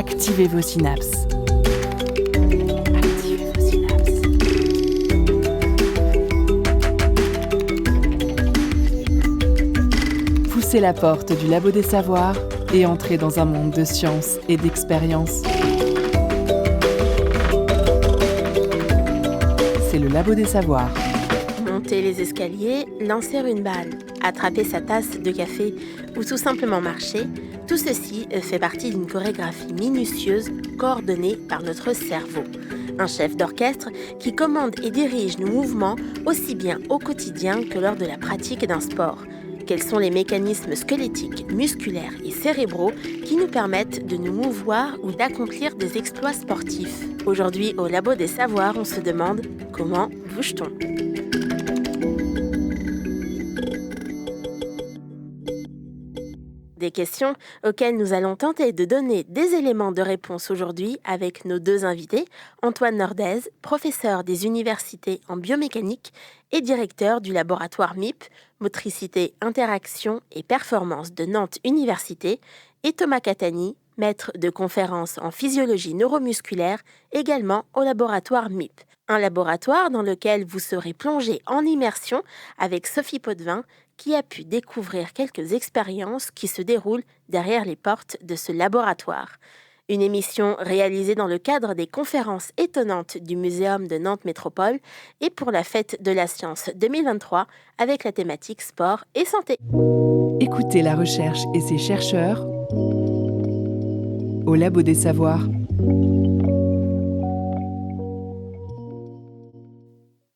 Activez vos synapses. Activez vos synapses. Poussez la porte du Labo des Savoirs et entrez dans un monde de science et d'expérience. C'est le Labo des Savoirs. Monter les escaliers, lancer une balle, attraper sa tasse de café ou tout simplement marcher, tout ceci fait partie d'une chorégraphie minutieuse coordonnée par notre cerveau. Un chef d'orchestre qui commande et dirige nos mouvements aussi bien au quotidien que lors de la pratique d'un sport. Quels sont les mécanismes squelettiques, musculaires et cérébraux qui nous permettent de nous mouvoir ou d'accomplir des exploits sportifs? Aujourd'hui, au Labo des Savoirs, on se demande comment bouge-t-on? Des questions auxquelles nous allons tenter de donner des éléments de réponse aujourd'hui avec nos deux invités, Antoine Nordez, professeur des universités en biomécanique et directeur du laboratoire MIP, Motricité, Interaction et Performance de Nantes Université, et Thomas Catani, maître de conférences en physiologie neuromusculaire, également au laboratoire MIP. Un laboratoire dans lequel vous serez plongé en immersion avec Sophie Potvin, qui a pu découvrir quelques expériences qui se déroulent derrière les portes de ce laboratoire. Une émission réalisée dans le cadre des conférences étonnantes du Muséum de Nantes Métropole et pour la Fête de la Science 2023 avec la thématique sport et santé. Écoutez la recherche et ses chercheurs au Labo des Savoirs.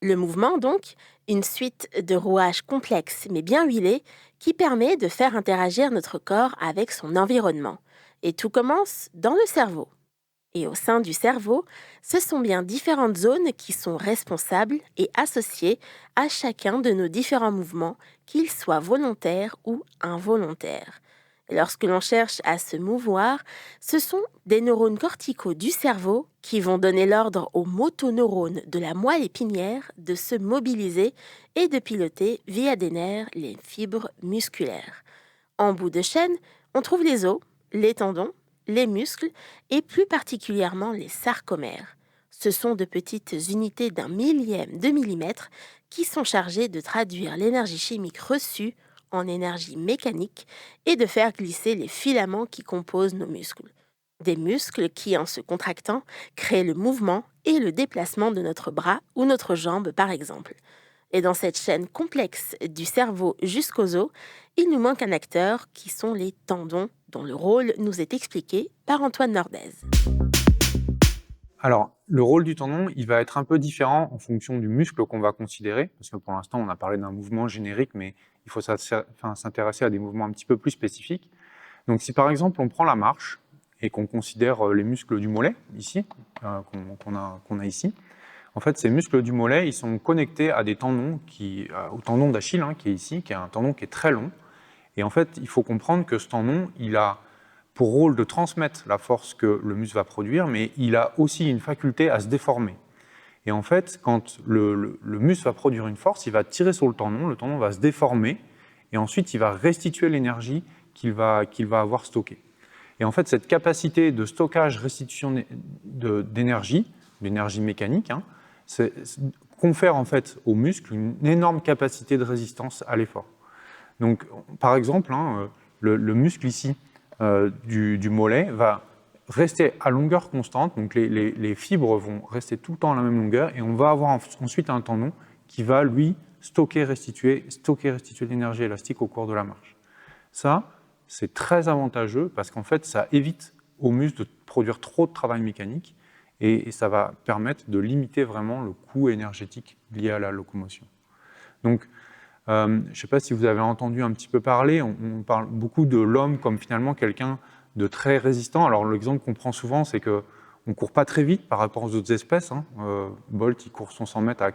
Le mouvement, donc, une suite de rouages complexes mais bien huilés qui permet de faire interagir notre corps avec son environnement. Et tout commence dans le cerveau. Et au sein du cerveau, ce sont bien différentes zones qui sont responsables et associées à chacun de nos différents mouvements, qu'ils soient volontaires ou involontaires. Et lorsque l'on cherche à se mouvoir, ce sont des neurones corticaux du cerveau qui vont donner l'ordre aux motoneurones de la moelle épinière de se mobiliser et de piloter via des nerfs les fibres musculaires. En bout de chaîne, on trouve les os, les tendons, les muscles et plus particulièrement les sarcomères. Ce sont de petites unités d'un millième de millimètre qui sont chargées de traduire l'énergie chimique reçue en énergie mécanique et de faire glisser les filaments qui composent nos muscles. Des muscles qui, en se contractant, créent le mouvement et le déplacement de notre bras ou notre jambe, par exemple. Et dans cette chaîne complexe du cerveau jusqu'aux os, il nous manque un acteur qui sont les tendons, dont le rôle nous est expliqué par Antoine Nordez. Alors, le rôle du tendon, il va être un peu différent en fonction du muscle qu'on va considérer, parce que pour l'instant, on a parlé d'un mouvement générique, mais il faut s'intéresser à des mouvements un petit peu plus spécifiques. Donc, si par exemple, on prend la marche et qu'on considère les muscles du mollet, ici, qu'on a ici, en fait, ces muscles du mollet, ils sont connectés à des tendons, au tendon d'Achille, qui est ici, qui est un tendon qui est très long. Et en fait, il faut comprendre que ce tendon, il a pour rôle de transmettre la force que le muscle va produire, mais il a aussi une faculté à se déformer. Et en fait, quand le muscle va produire une force, il va tirer sur le tendon va se déformer, et ensuite il va restituer l'énergie qu'il va avoir stockée. Et en fait, cette capacité de stockage, restitution d'énergie, l'énergie mécanique, confère en fait au muscle une énorme capacité de résistance à l'effort. Donc, par exemple, le muscle ici du mollet va rester à longueur constante, donc les fibres vont rester tout le temps à la même longueur, et on va avoir ensuite un tendon qui va, lui, stocker, restituer l'énergie élastique au cours de la marche. Ça, c'est très avantageux parce qu'en fait, ça évite au muscle de produire trop de travail mécanique, et ça va permettre de limiter vraiment le coût énergétique lié à la locomotion. Donc, je ne sais pas si vous avez entendu un petit peu parler, on parle beaucoup de l'homme comme finalement quelqu'un de très résistant. Alors l'exemple qu'on prend souvent, c'est qu'on ne court pas très vite par rapport aux autres espèces. Bolt, il court son 100 mètres à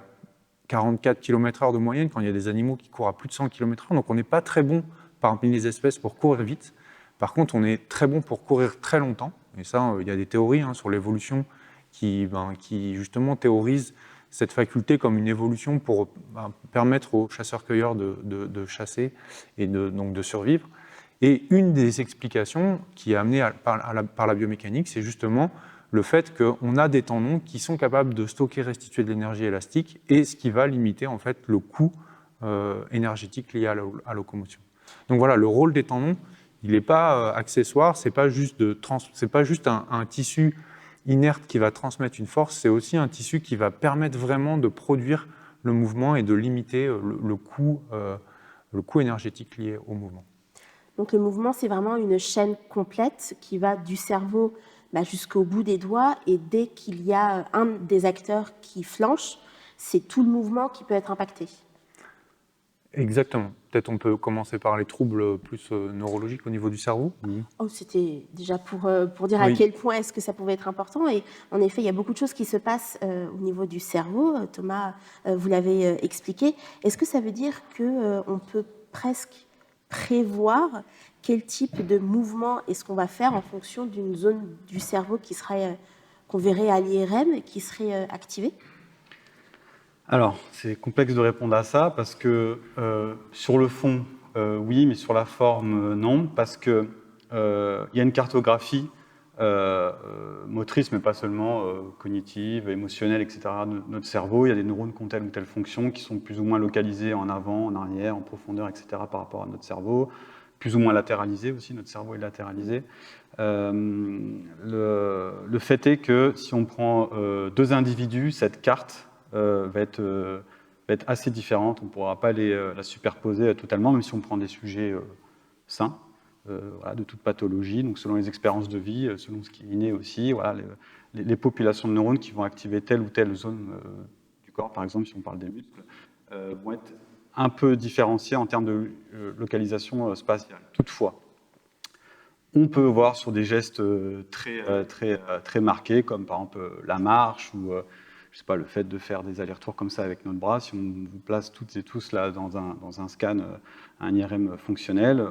44 km/h de moyenne, quand il y a des animaux qui courent à plus de 100 km/h. Donc on n'est pas très bon parmi les espèces pour courir vite. Par contre, on est très bon pour courir très longtemps. Et ça, il y a des théories sur l'évolution qui justement théorisent cette faculté comme une évolution pour permettre aux chasseurs-cueilleurs de chasser et donc de survivre. Et une des explications qui est amenée par la biomécanique, c'est justement le fait qu'on a des tendons qui sont capables de stocker et restituer de l'énergie élastique, et ce qui va limiter en fait le coût énergétique lié à la locomotion. Donc voilà, le rôle des tendons, il n'est pas accessoire, c'est pas juste un tissu inerte qui va transmettre une force, c'est aussi un tissu qui va permettre vraiment de produire le mouvement et de limiter le coût énergétique lié au mouvement. Donc le mouvement, c'est vraiment une chaîne complète qui va du cerveau jusqu'au bout des doigts, et dès qu'il y a un des acteurs qui flanche, c'est tout le mouvement qui peut être impacté. Exactement. Peut-être on peut commencer par les troubles plus neurologiques au niveau du cerveau. Oh, c'était déjà pour dire à quel point est-ce que ça pouvait être important. Et en effet, il y a beaucoup de choses qui se passent au niveau du cerveau. Thomas, vous l'avez expliqué. Est-ce que ça veut dire qu'on peut presque prévoir quel type de mouvement est-ce qu'on va faire en fonction d'une zone du cerveau qu'on verrait à l'IRM, qui serait activée ? Alors, c'est complexe de répondre à ça parce que sur le fond, oui, mais sur la forme, non, parce qu'il y a une cartographie motrice, mais pas seulement cognitive, émotionnelle, etc. de notre cerveau. Il y a des neurones qui ont telle ou telle fonction, qui sont plus ou moins localisés en avant, en arrière, en profondeur, etc. par rapport à notre cerveau, plus ou moins latéralisés aussi, notre cerveau est latéralisé. Le fait est que si on prend deux individus, cette carte va être assez différente. On ne pourra pas la superposer totalement, même si on prend des sujets sains, de toute pathologie, donc selon les expériences de vie, selon ce qui est inné aussi, les populations de neurones qui vont activer telle ou telle zone du corps, par exemple, si on parle des muscles, vont être un peu différenciées en termes de localisation spatiale. Toutefois, on peut voir sur des gestes très marqués, comme par exemple la marche ou je sais pas, le fait de faire des allers-retours comme ça avec notre bras. Si on vous place toutes et tous là dans un scan, un IRM fonctionnel,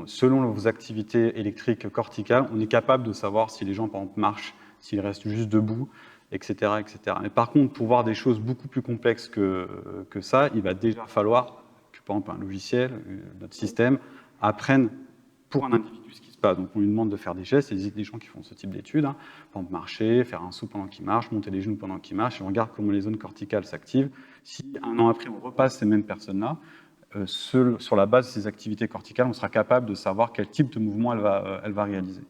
selon vos activités électriques corticales, on est capable de savoir si les gens, par exemple, marchent, s'ils restent juste debout, etc., etc. Mais par contre, pour voir des choses beaucoup plus complexes que ça, il va déjà falloir que, par exemple, un logiciel, notre système, apprenne pour un individu ce qui se passe. Donc on lui demande de faire des gestes, il y a des gens qui font ce type d'études, par exemple marcher, faire un saut pendant qu'il marche, monter les genoux pendant qu'il marche, et on regarde comment les zones corticales s'activent. Si un an après on repasse ces mêmes personnes-là, sur la base de ces activités corticales, on sera capable de savoir quel type de mouvement elle va réaliser.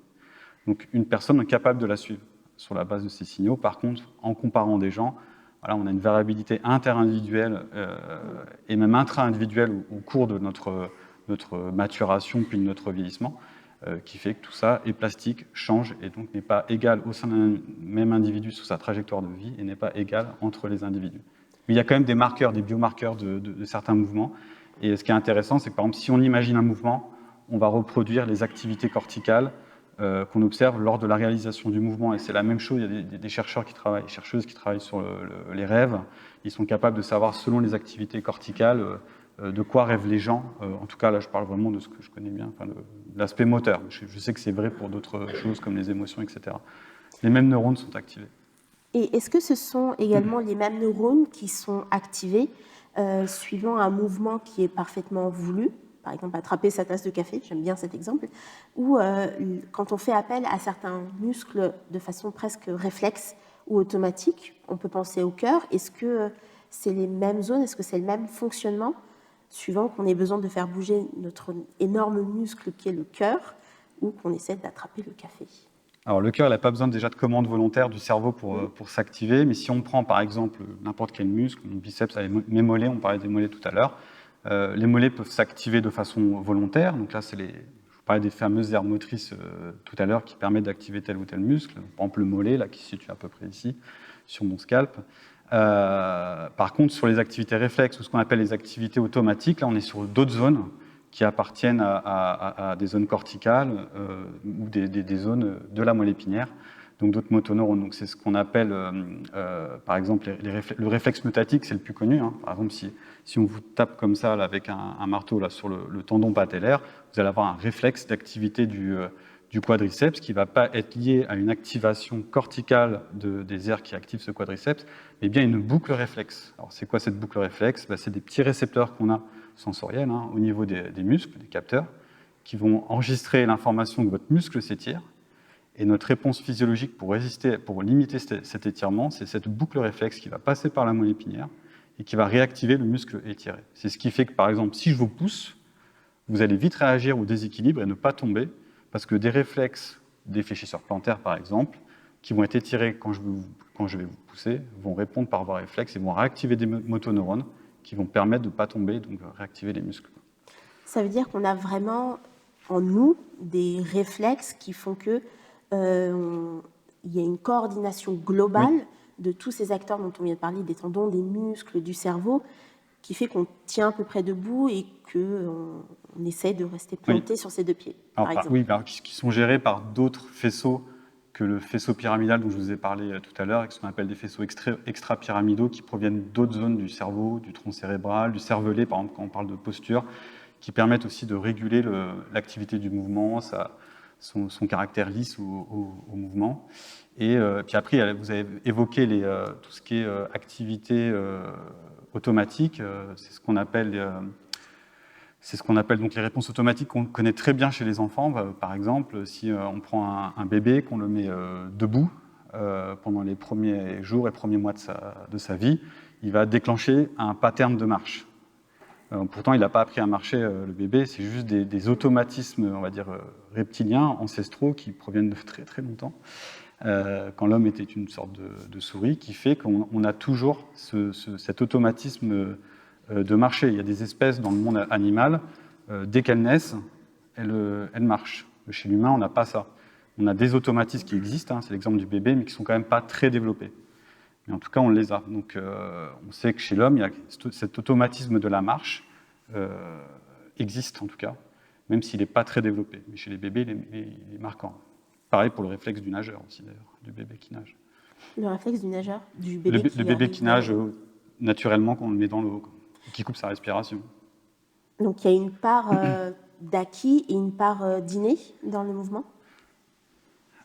Donc une personne est capable de la suivre sur la base de ces signaux. Par contre, en comparant des gens, on a une variabilité interindividuelle et même intra-individuelle au cours de notre maturation puis de notre vieillissement, qui fait que tout ça est plastique, change et donc n'est pas égal au sein d'un même individu sur sa trajectoire de vie et n'est pas égal entre les individus. Mais il y a quand même des marqueurs, des biomarqueurs de certains mouvements. Et ce qui est intéressant, c'est que par exemple, si on imagine un mouvement, on va reproduire les activités corticales qu'on observe lors de la réalisation du mouvement. Et c'est la même chose, il y a des chercheurs chercheuses qui travaillent sur les rêves. Ils sont capables de savoir, selon les activités corticales, de quoi rêvent les gens. En tout cas, là, je parle vraiment de ce que je connais bien, l'aspect moteur. Je sais que c'est vrai pour d'autres choses comme les émotions, etc. Les mêmes neurones sont activés. Et est-ce que ce sont également les mêmes neurones qui sont activés suivant un mouvement qui est parfaitement voulu, par exemple attraper sa tasse de café, j'aime bien cet exemple, ou quand on fait appel à certains muscles de façon presque réflexe ou automatique, on peut penser au cœur. Est-ce que c'est les mêmes zones, est-ce que c'est le même fonctionnement suivant qu'on ait besoin de faire bouger notre énorme muscle qui est le cœur ou qu'on essaie d'attraper le café? Alors le cœur, il n'a pas besoin déjà de commande volontaire du cerveau pour s'activer, mais si on prend par exemple n'importe quel muscle, le biceps, mes mollets, on parlait des mollets tout à l'heure, les mollets peuvent s'activer de façon volontaire. Donc là, je vous parlais des fameuses aires motrices tout à l'heure qui permettent d'activer tel ou tel muscle. Par exemple le mollet, là, qui se situe à peu près ici, sur mon scalp. Par contre, sur les activités réflexes ou ce qu'on appelle les activités automatiques, là, on est sur d'autres zones qui appartiennent à des zones corticales ou des zones de la moelle épinière, donc d'autres motoneurones. Donc c'est ce qu'on appelle, par exemple, le réflexe myotatique, c'est le plus connu. Par exemple, si on vous tape comme ça là, avec un marteau là, sur le tendon patellaire, vous allez avoir un réflexe d'activité du quadriceps qui ne va pas être lié à une activation corticale des aires qui activent ce quadriceps, mais bien une boucle réflexe. Alors c'est quoi cette boucle réflexe? C'est des petits récepteurs qu'on a sensoriels au niveau des muscles, des capteurs, qui vont enregistrer l'information que votre muscle s'étire. Et notre réponse physiologique pour limiter cet étirement, c'est cette boucle réflexe qui va passer par la moelle épinière et qui va réactiver le muscle étiré. C'est ce qui fait que, par exemple, si je vous pousse, vous allez vite réagir au déséquilibre et ne pas tomber, parce que des réflexes des fléchisseurs plantaires, par exemple, qui vont être étirés quand je vais vous pousser, vont répondre par voie réflexe et vont réactiver des motoneurones qui vont permettre de ne pas tomber, donc réactiver les muscles. Ça veut dire qu'on a vraiment en nous des réflexes qui font que il y a une coordination globale de tous ces acteurs dont on vient de parler, des tendons, des muscles, du cerveau, qui fait qu'on tient à peu près debout et qu'on essaie de rester planté sur ses deux pieds, par exemple. Oui, qui sont gérés par d'autres faisceaux que le faisceau pyramidal dont je vous ai parlé tout à l'heure, et ce qu'on appelle des faisceaux extra-pyramidaux qui proviennent d'autres zones du cerveau, du tronc cérébral, du cervelet, par exemple, quand on parle de posture, qui permettent aussi de réguler l'activité du mouvement, son caractère lisse au mouvement. Et puis après, vous avez évoqué tout ce qui est activité automatique, c'est ce qu'on appelle donc les réponses automatiques qu'on connaît très bien chez les enfants. Par exemple, si on prend un bébé, qu'on le met debout pendant les premiers jours et premiers mois de sa vie, il va déclencher un pattern de marche. Pourtant, il n'a pas appris à marcher, le bébé, c'est juste des automatismes, on va dire, reptiliens, ancestraux, qui proviennent de très très longtemps, quand l'homme était une sorte de souris, qui fait qu'on a toujours cet automatisme de marcher. Il y a des espèces dans le monde animal, dès qu'elles naissent, elles marchent. Chez l'humain, on n'a pas ça. On a des automatismes qui existent, c'est l'exemple du bébé, mais qui ne sont quand même pas très développés. Mais en tout cas, on les a. Donc, on sait que chez l'homme, il y a cet automatisme de la marche existe en tout cas, même s'il n'est pas très développé. Mais chez les bébés, il est marquant. Pareil pour le réflexe du nageur aussi, d'ailleurs, du bébé qui nage. Le réflexe du nageur, du bébé le bébé qui nage naturellement quand on le met dans l'eau, qui coupe sa respiration. Donc, il y a une part d'acquis et une part d'inné dans le mouvement ?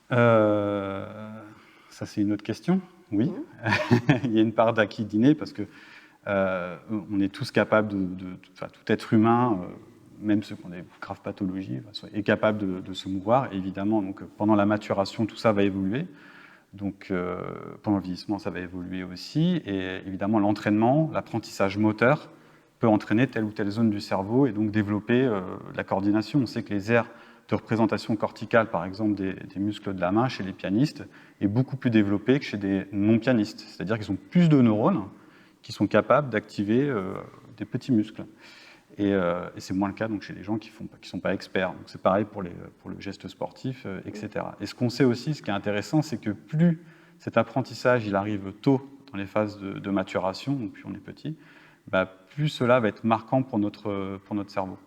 Ça, c'est une autre question. Oui, il y a une part d'acquis d'inné parce que on est tous capables tout être humain, même ceux qui ont des graves pathologies, est capable de se mouvoir. Et évidemment, donc, pendant la maturation, tout ça va évoluer. Donc, pendant le vieillissement, ça va évoluer aussi. Et évidemment, l'entraînement, l'apprentissage moteur peut entraîner telle ou telle zone du cerveau et donc développer la coordination. On sait que les aires de représentation corticale, par exemple, des muscles de la main chez les pianistes, est beaucoup plus développée que chez des non-pianistes. C'est-à-dire qu'ils ont plus de neurones qui sont capables d'activer des petits muscles. Et c'est moins le cas donc, chez les gens qui ne sont pas experts. Donc, c'est pareil pour le geste sportif, etc. Et ce qu'on sait aussi, ce qui est intéressant, c'est que plus cet apprentissage il arrive tôt dans les phases de maturation, donc plus on est petit, plus cela va être marquant pour notre cerveau.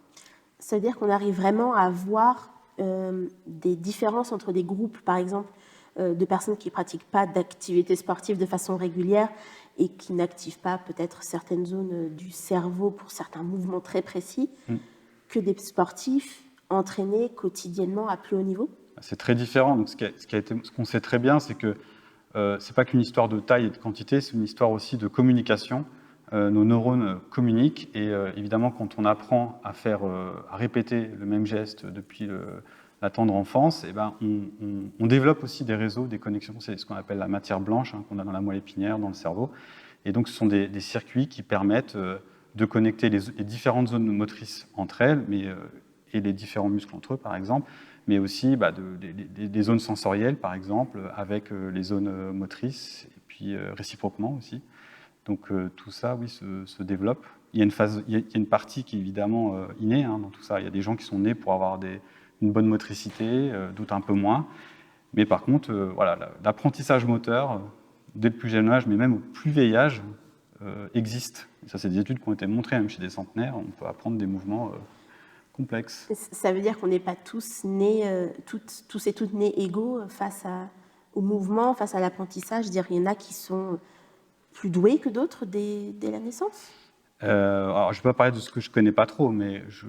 Ça veut dire qu'on arrive vraiment à voir des différences entre des groupes, par exemple, de personnes qui ne pratiquent pas d'activité sportive de façon régulière et qui n'activent pas peut-être certaines zones du cerveau pour certains mouvements très précis, que des sportifs entraînés quotidiennement à plus haut niveau ? C'est très différent. Donc, ce qu'on sait très bien, c'est que ce n'est pas qu'une histoire de taille et de quantité, c'est une histoire aussi de communication. Nos neurones communiquent et évidemment, quand on apprend à répéter le même geste depuis la tendre enfance, on développe aussi des réseaux, des connexions. C'est ce qu'on appelle la matière blanche qu'on a dans la moelle épinière, dans le cerveau. Et donc, ce sont des circuits qui permettent de connecter les différentes zones motrices entre elles, et les différents muscles entre eux, par exemple, mais aussi des zones sensorielles, par exemple, avec les zones motrices, et puis réciproquement aussi. Donc tout ça, oui, se développe. Il y a une partie qui est évidemment innée dans tout ça. Il y a des gens qui sont nés pour avoir une bonne motricité, d'autres un peu moins. Mais par contre, l'apprentissage moteur, dès le plus jeune âge, mais même au plus vieil âge, existe. Et ça, c'est des études qui ont été montrées, même chez des centenaires. On peut apprendre des mouvements complexes. Ça veut dire qu'on n'est pas tous nés, tous et toutes nés égaux face au mouvement, face à l'apprentissage. Je veux dire, il y en a qui sont plus doués que d'autres dès la naissance ? Alors, je ne vais pas parler de ce que je ne connais pas trop, mais je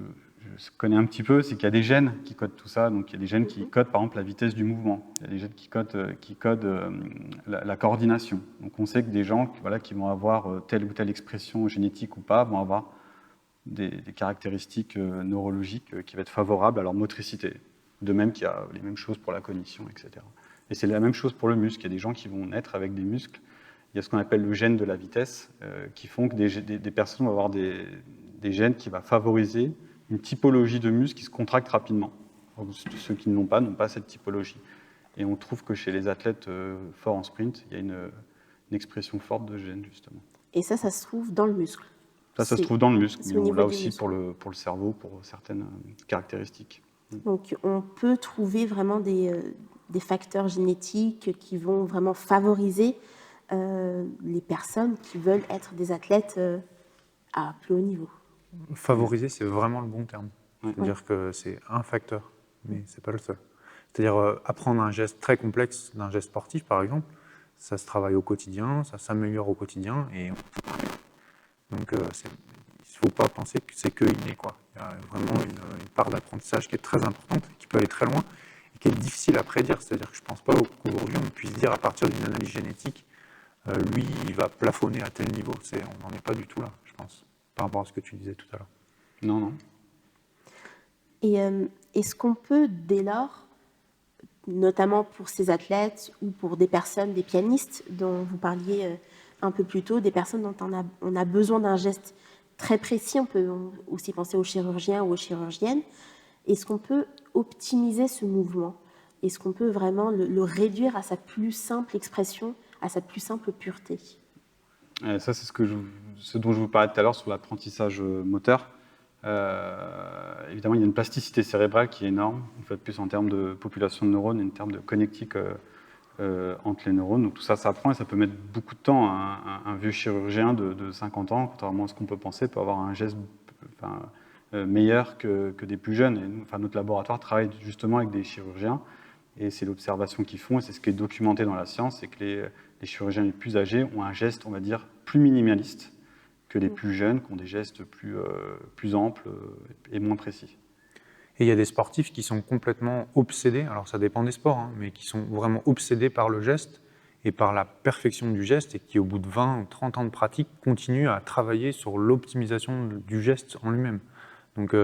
connais un petit peu, c'est qu'il y a des gènes qui codent tout ça. Donc, il y a des gènes qui codent, par exemple, la vitesse du mouvement. Il y a des gènes qui codent la coordination. Donc, on sait que des gens qui vont avoir telle ou telle expression génétique ou pas, vont avoir des caractéristiques neurologiques qui vont être favorables à leur motricité. De même qu'il y a les mêmes choses pour la cognition, etc. Et c'est la même chose pour le muscle. Il y a des gens qui vont naître avec des muscles. Il y a ce qu'on appelle le gène de la vitesse, qui font que des personnes vont avoir des gènes qui vont favoriser une typologie de muscles qui se contractent rapidement. Ceux qui ne l'ont pas n'ont pas cette typologie. Et on trouve que chez les athlètes forts en sprint, il y a une expression forte de gènes, justement. Et ça se trouve dans le muscle. Ça se trouve dans le muscle, c'est mais au niveau là du aussi muscle. pour le cerveau, pour certaines caractéristiques. Donc, on peut trouver vraiment des facteurs génétiques qui vont vraiment favoriser les personnes qui veulent être des athlètes à plus haut niveau. Favoriser, c'est vraiment le bon terme. Ouais. C'est-à-dire que c'est un facteur, mais c'est pas le seul. C'est-à-dire apprendre un geste très complexe d'un geste sportif, par exemple, ça se travaille au quotidien, ça s'améliore au quotidien, et donc il ne faut pas penser que c'est que inné, quoi. Il y a vraiment une part d'apprentissage qui est très importante, qui peut aller très loin, et qui est difficile à prédire. C'est-à-dire que je ne pense pas qu'aujourd'hui on puisse dire à partir d'une analyse génétique, lui, il va plafonner à tel niveau. On n'en est pas du tout là, je pense, par rapport à ce que tu disais tout à l'heure. Non. Et est-ce qu'on peut, dès lors, notamment pour ces athlètes ou pour des personnes, des pianistes dont vous parliez un peu plus tôt, des personnes dont on a besoin d'un geste très précis, on peut aussi penser aux chirurgiens ou aux chirurgiennes, est-ce qu'on peut optimiser ce mouvement? Est-ce qu'on peut vraiment le réduire à sa plus simple expression, à sa plus simple pureté? Ça, c'est ce dont je vous parlais tout à l'heure sur l'apprentissage moteur. Évidemment, il y a une plasticité cérébrale qui est énorme, en fait, plus en termes de population de neurones et en termes de connectique entre les neurones. Donc tout ça s'apprend et ça peut mettre beaucoup de temps. Un vieux chirurgien de 50 ans, contrairement à ce qu'on peut penser, peut avoir un geste meilleur que des plus jeunes. Et nous, notre laboratoire travaille justement avec des chirurgiens et c'est l'observation qu'ils font et c'est ce qui est documenté dans la science, c'est que les chirurgiens les plus âgés ont un geste, on va dire, plus minimaliste que les plus jeunes, qui ont des gestes plus amples et moins précis. Et il y a des sportifs qui sont complètement obsédés, alors ça dépend des sports, hein, mais qui sont vraiment obsédés par le geste et par la perfection du geste et qui, au bout de 20 ou 30 ans de pratique, continuent à travailler sur l'optimisation du geste en lui-même. Donc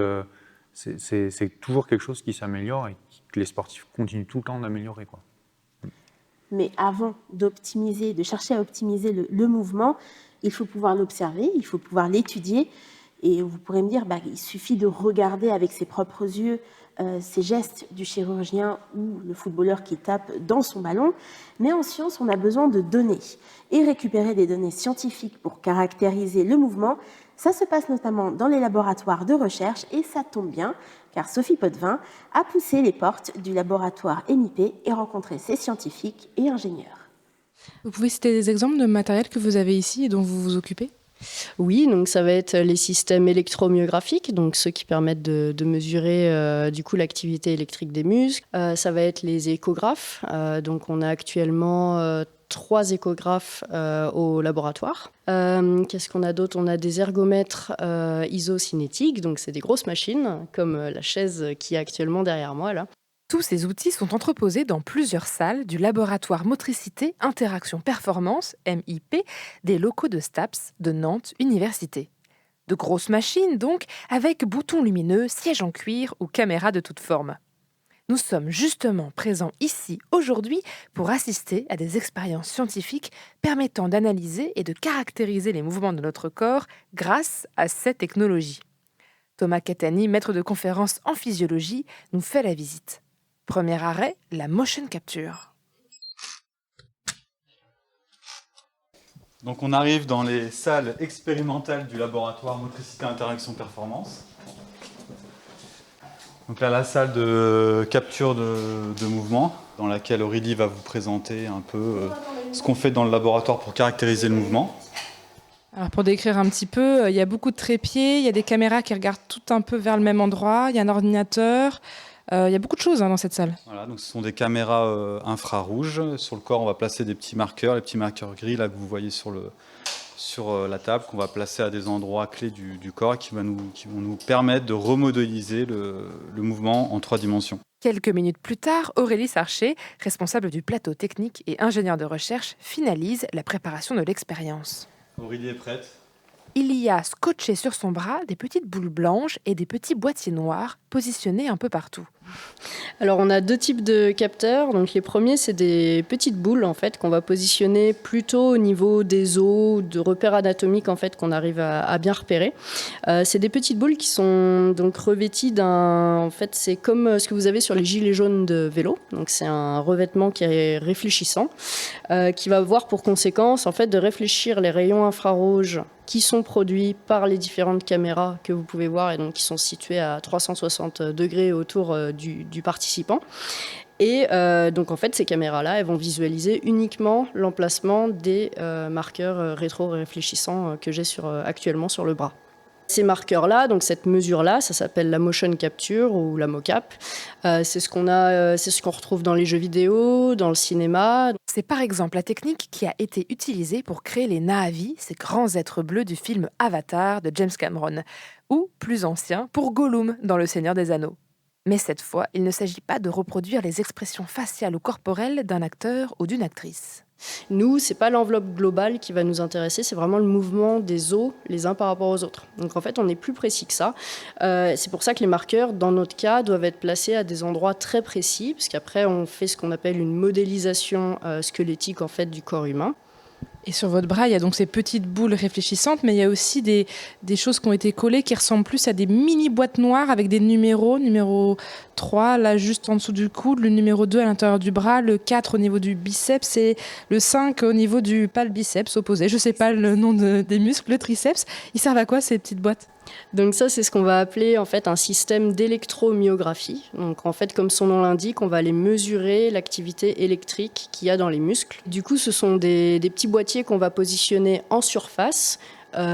c'est toujours quelque chose qui s'améliore et que les sportifs continuent tout le temps d'améliorer, quoi. Mais avant d'optimiser, de chercher à optimiser le mouvement, il faut pouvoir l'observer, il faut pouvoir l'étudier. Et vous pourrez me dire, il suffit de regarder avec ses propres yeux ces gestes du chirurgien ou le footballeur qui tape dans son ballon. Mais en science, on a besoin de données. Et récupérer des données scientifiques pour caractériser le mouvement, ça se passe notamment dans les laboratoires de recherche. Et ça tombe bien, car Sophie Potvin a poussé les portes du laboratoire MIP et rencontré ses scientifiques et ingénieurs. Vous pouvez citer des exemples de matériel que vous avez ici et dont vous vous occupez ? Oui, donc ça va être les systèmes électromyographiques, donc ceux qui permettent de mesurer du coup l'activité électrique des muscles. Ça va être les échographes. Donc on a actuellement 3 échographes au laboratoire. Qu'est-ce qu'on a d'autre? On a des ergomètres isocinétiques, donc c'est des grosses machines, comme la chaise qui est actuellement derrière moi là. Tous ces outils sont entreposés dans plusieurs salles du laboratoire Motricité Interaction Performance, MIP, des locaux de STAPS de Nantes Université. De grosses machines donc, avec boutons lumineux, sièges en cuir ou caméras de toutes formes. Nous sommes justement présents ici aujourd'hui pour assister à des expériences scientifiques permettant d'analyser et de caractériser les mouvements de notre corps grâce à cette technologie. Thomas Catani, maître de conférence en physiologie, nous fait la visite. Premier arrêt, la motion capture. Donc on arrive dans les salles expérimentales du laboratoire Motricité Interaction Performance. Donc là, la salle de capture de mouvement, dans laquelle Aurélie va vous présenter un peu ce qu'on fait dans le laboratoire pour caractériser le mouvement. Alors pour décrire un petit peu, il y a beaucoup de trépieds, il y a des caméras qui regardent tout un peu vers le même endroit, il y a un ordinateur, il y a beaucoup de choses dans cette salle. Voilà, donc ce sont des caméras infrarouges. Sur le corps, on va placer des petits marqueurs, les petits marqueurs gris là, que vous voyez sur la table, qu'on va placer à des endroits clés du corps et qui vont nous permettre de remodéliser le mouvement en 3 dimensions. Quelques minutes plus tard, Aurélie Sarcher, responsable du plateau technique et ingénieur de recherche, finalise la préparation de l'expérience. Aurélie est prête. il y a scotché sur son bras des petites boules blanches et des petits boîtiers noirs positionnés un peu partout. Alors on a 2 types de capteurs. Donc les premiers, c'est des petites boules en fait qu'on va positionner plutôt au niveau des os, de repères anatomiques en fait qu'on arrive à bien repérer. C'est des petites boules qui sont donc revêties d'un, en fait c'est comme ce que vous avez sur les gilets jaunes de vélo. Donc c'est un revêtement qui est réfléchissant, qui va avoir pour conséquence en fait de réfléchir les rayons infrarouges qui sont produits par les différentes caméras que vous pouvez voir et donc qui sont situées à 360 degrés autour du participant. Et donc en fait ces caméras-là, elles vont visualiser uniquement l'emplacement des marqueurs rétro-réfléchissants que j'ai actuellement sur le bras. Ces marqueurs-là, donc cette mesure-là, ça s'appelle la motion capture ou la mocap. C'est ce qu'on retrouve dans les jeux vidéo, dans le cinéma. C'est par exemple la technique qui a été utilisée pour créer les Na'vi, ces grands êtres bleus du film Avatar de James Cameron, ou, plus ancien, pour Gollum dans Le Seigneur des Anneaux. Mais cette fois, il ne s'agit pas de reproduire les expressions faciales ou corporelles d'un acteur ou d'une actrice. Nous, c'est pas l'enveloppe globale qui va nous intéresser, c'est vraiment le mouvement des os les uns par rapport aux autres. Donc en fait, on est plus précis que ça. C'est pour ça que les marqueurs, dans notre cas, doivent être placés à des endroits très précis, parce qu'après, on fait ce qu'on appelle une modélisation squelettique en fait du corps humain. Et sur votre bras, il y a donc ces petites boules réfléchissantes, mais il y a aussi des choses qui ont été collées qui ressemblent plus à des mini boîtes noires avec des numéros. Numéro 3, là, juste en dessous du coude, le numéro 2 à l'intérieur du bras, le 4 au niveau du biceps et le 5 au niveau du pas le biceps opposé. Je ne sais pas le nom des muscles, le triceps. Ils servent à quoi, ces petites boîtes ? Donc ça, c'est ce qu'on va appeler en fait un système d'électromyographie. Donc en fait, comme son nom l'indique, on va aller mesurer l'activité électrique qu'il y a dans les muscles. Du coup, ce sont des petits boîtiers qu'on va positionner en surface,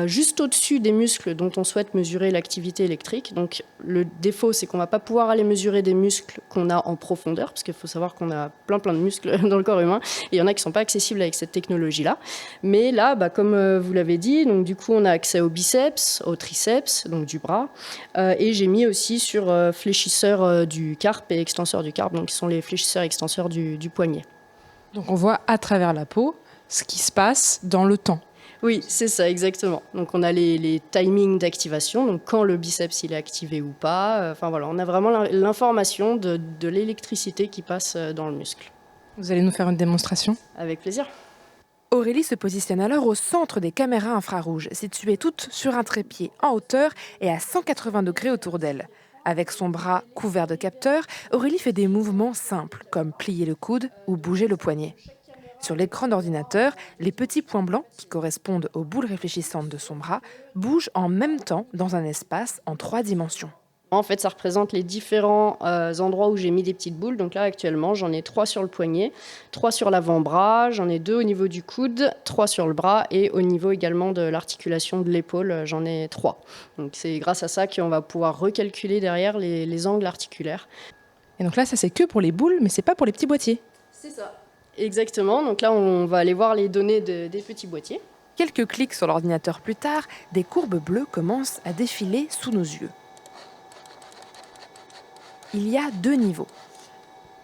juste au-dessus des muscles dont on souhaite mesurer l'activité électrique. Donc le défaut, c'est qu'on ne va pas pouvoir aller mesurer des muscles qu'on a en profondeur, parce qu'il faut savoir qu'on a plein de muscles dans le corps humain, et il y en a qui ne sont pas accessibles avec cette technologie-là. Mais là, comme vous l'avez dit, donc, du coup, on a accès au biceps, au triceps, donc du bras, et j'ai mis aussi sur fléchisseurs du carpe et extenseurs du carpe, donc qui sont les fléchisseurs extenseurs du poignet. Donc on voit à travers la peau ce qui se passe dans le temps. Oui, c'est ça, exactement. Donc on a les timings d'activation, donc quand le biceps il est activé ou pas. Enfin voilà, on a vraiment l'information de l'électricité qui passe dans le muscle. Vous allez nous faire une démonstration ? Avec plaisir. Aurélie se positionne alors au centre des caméras infrarouges, situées toutes sur un trépied en hauteur et à 180 degrés autour d'elle. Avec son bras couvert de capteurs, Aurélie fait des mouvements simples, comme plier le coude ou bouger le poignet. Sur l'écran d'ordinateur, les petits points blancs, qui correspondent aux boules réfléchissantes de son bras, bougent en même temps dans un espace en 3 dimensions. En fait, ça représente les différents endroits où j'ai mis des petites boules. Donc là, actuellement, j'en ai 3 sur le poignet, 3 sur l'avant-bras, j'en ai 2 au niveau du coude, 3 sur le bras et au niveau également de l'articulation de l'épaule, j'en ai 3. Donc c'est grâce à ça qu'on va pouvoir recalculer derrière les angles articulaires. Et donc là, ça c'est que pour les boules, mais c'est pas pour les petits boîtiers. C'est ça. Exactement. Donc là, on va aller voir les données des petits boîtiers. Quelques clics sur l'ordinateur plus tard, des courbes bleues commencent à défiler sous nos yeux. Il y a 2 niveaux.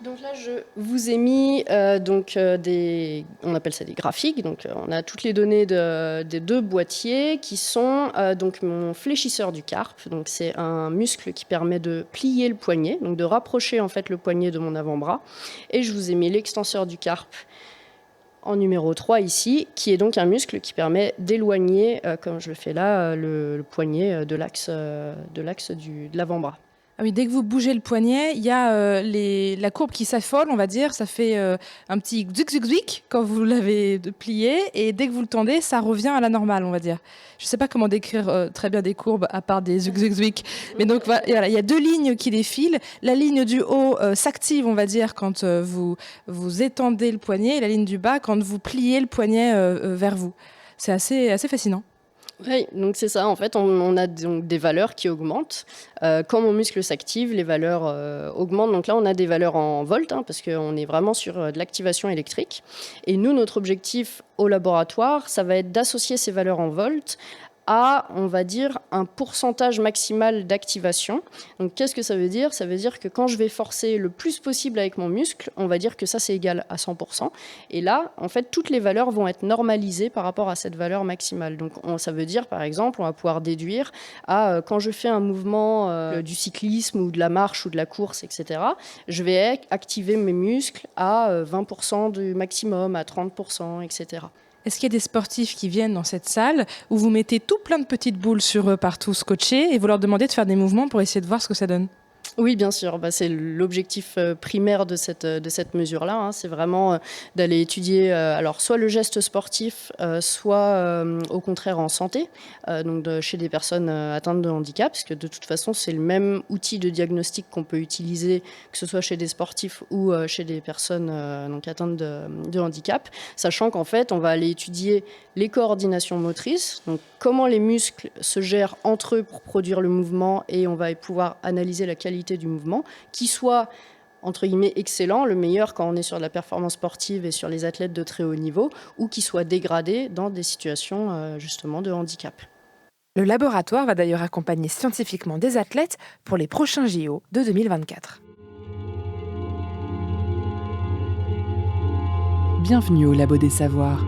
Donc là, je vous ai mis on appelle ça des graphiques. Donc on a toutes les données des 2 boîtiers qui sont donc mon fléchisseur du carpe. Donc c'est un muscle qui permet de plier le poignet, donc de rapprocher en fait le poignet de mon avant-bras. Et je vous ai mis l'extenseur du carpe en numéro 3 ici, qui est donc un muscle qui permet d'éloigner, comme je le fais là, le poignet de l'axe de l'avant-bras. Ah oui, dès que vous bougez le poignet, il y a la courbe qui s'affole, on va dire. Ça fait un petit zouik quand vous l'avez plié. Et dès que vous le tendez, ça revient à la normale, on va dire. Je ne sais pas comment décrire très bien des courbes à part des zouik. Mais donc, voilà, il y a 2 lignes qui défilent. La ligne du haut s'active, on va dire, quand vous étendez le poignet. Et la ligne du bas, quand vous pliez le poignet vers vous. C'est assez fascinant. Oui, donc c'est ça. En fait, on a donc des valeurs qui augmentent. Quand mon muscle s'active, les valeurs augmentent. Donc là, on a des valeurs en volts, parce qu'on est vraiment sur de l'activation électrique. Et nous, notre objectif au laboratoire, ça va être d'associer ces valeurs en volts à, on va dire, un pourcentage maximal d'activation. Donc, qu'est-ce que ça veut dire ? Ça veut dire que quand je vais forcer le plus possible avec mon muscle, on va dire que ça, c'est égal à 100%. Et là, en fait, toutes les valeurs vont être normalisées par rapport à cette valeur maximale. Donc, ça veut dire, par exemple, on va pouvoir déduire quand je fais un mouvement du cyclisme ou de la marche ou de la course, etc., je vais activer mes muscles à 20% du maximum, à 30%, etc. Est-ce qu'il y a des sportifs qui viennent dans cette salle où vous mettez tout plein de petites boules sur eux partout scotchées et vous leur demandez de faire des mouvements pour essayer de voir ce que ça donne ? Oui, bien sûr. C'est l'objectif primaire de cette mesure-là. C'est vraiment d'aller étudier alors soit le geste sportif, soit au contraire en santé, donc chez des personnes atteintes de handicap, parce que de toute façon, c'est le même outil de diagnostic qu'on peut utiliser, que ce soit chez des sportifs ou chez des personnes donc atteintes de handicap, sachant qu'en fait, on va aller étudier les coordinations motrices, donc comment les muscles se gèrent entre eux pour produire le mouvement, et on va pouvoir analyser la qualité du mouvement, qui soit entre guillemets excellent, le meilleur quand on est sur de la performance sportive et sur les athlètes de très haut niveau, ou qui soit dégradé dans des situations justement de handicap. Le laboratoire va d'ailleurs accompagner scientifiquement des athlètes pour les prochains JO de 2024. Bienvenue au Labo des Savoirs.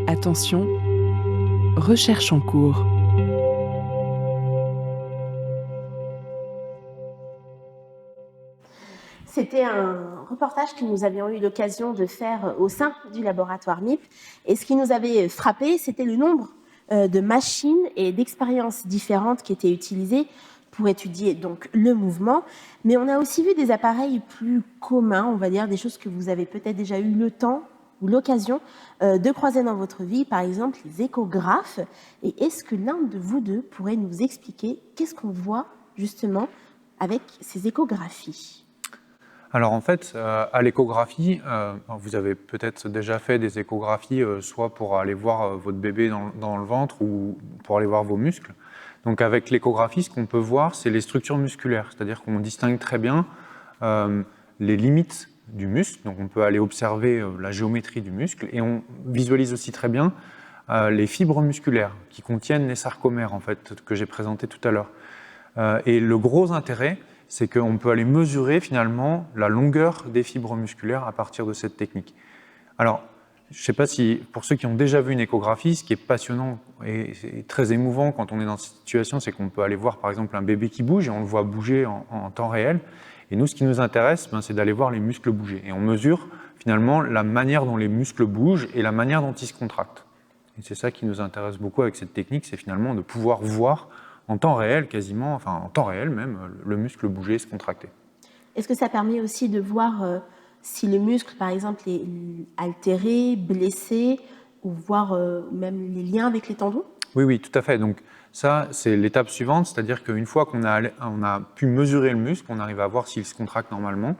Attention, recherche en cours. C'était un reportage que nous avions eu l'occasion de faire au sein du laboratoire MIP. Et ce qui nous avait frappé, c'était le nombre de machines et d'expériences différentes qui étaient utilisées pour étudier donc le mouvement. Mais on a aussi vu des appareils plus communs, on va dire, des choses que vous avez peut-être déjà eu le temps ou l'occasion de croiser dans votre vie, par exemple les échographes. Et est-ce que l'un de vous deux pourrait nous expliquer qu'est-ce qu'on voit justement avec ces échographies ? Alors en fait, à l'échographie, vous avez peut-être déjà fait des échographies, soit pour aller voir votre bébé dans le ventre ou pour aller voir vos muscles. Donc avec l'échographie, ce qu'on peut voir, c'est les structures musculaires, c'est-à-dire qu'on distingue très bien les limites du muscle, donc on peut aller observer la géométrie du muscle, et on visualise aussi très bien les fibres musculaires qui contiennent les sarcomères, en fait, que j'ai présenté tout à l'heure. Et le gros intérêt, c'est qu'on peut aller mesurer finalement la longueur des fibres musculaires à partir de cette technique. Alors, je ne sais pas si, pour ceux qui ont déjà vu une échographie, ce qui est passionnant et très émouvant quand on est dans cette situation, c'est qu'on peut aller voir par exemple un bébé qui bouge et on le voit bouger en temps réel. Et nous, ce qui nous intéresse, c'est d'aller voir les muscles bouger. Et on mesure finalement la manière dont les muscles bougent et la manière dont ils se contractent. Et c'est ça qui nous intéresse beaucoup avec cette technique, c'est finalement de pouvoir voir en temps réel quasiment, enfin en temps réel même, le muscle bouger et se contracter. Est-ce que ça permet aussi de voir si le muscle, par exemple, est altéré, blessé, ou voir même les liens avec les tendons ? Oui, tout à fait. Donc ça, c'est l'étape suivante, c'est-à-dire qu'une fois qu'on a pu mesurer le muscle, on arrive à voir s'il se contracte normalement,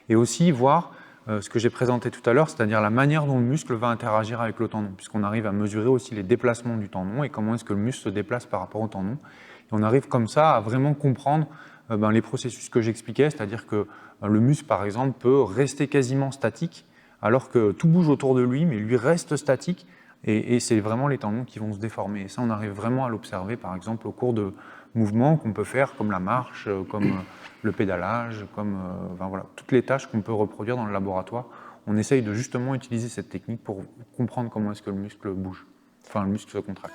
et aussi voir ce que j'ai présenté tout à l'heure, c'est-à-dire la manière dont le muscle va interagir avec le tendon, puisqu'on arrive à mesurer aussi les déplacements du tendon et comment est-ce que le muscle se déplace par rapport au tendon. Et on arrive comme ça à vraiment comprendre les processus que j'expliquais, c'est-à-dire que le muscle, par exemple, peut rester quasiment statique, alors que tout bouge autour de lui, mais lui reste statique, et c'est vraiment les tendons qui vont se déformer. Et ça, on arrive vraiment à l'observer, par exemple, au cours de mouvements qu'on peut faire, comme la marche, comme le pédalage, comme voilà, toutes les tâches qu'on peut reproduire dans le laboratoire. On essaye de justement utiliser cette technique pour comprendre comment est-ce que le muscle bouge, enfin le muscle se contracte.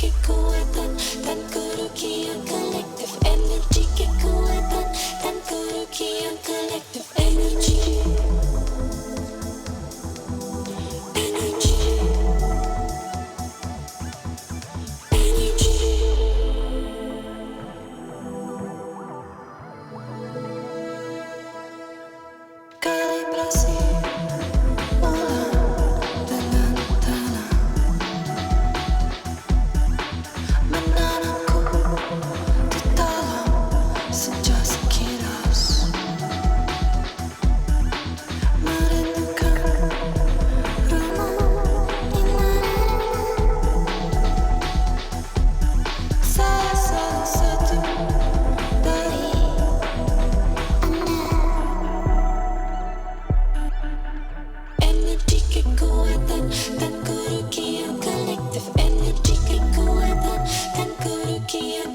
Kekuatan dan kerugian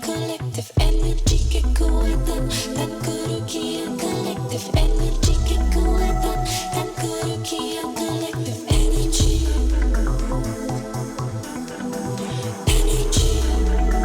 collective energy kekuatan dan kerugian collective energy kekuatan dan kerugian collective energy energy energy energy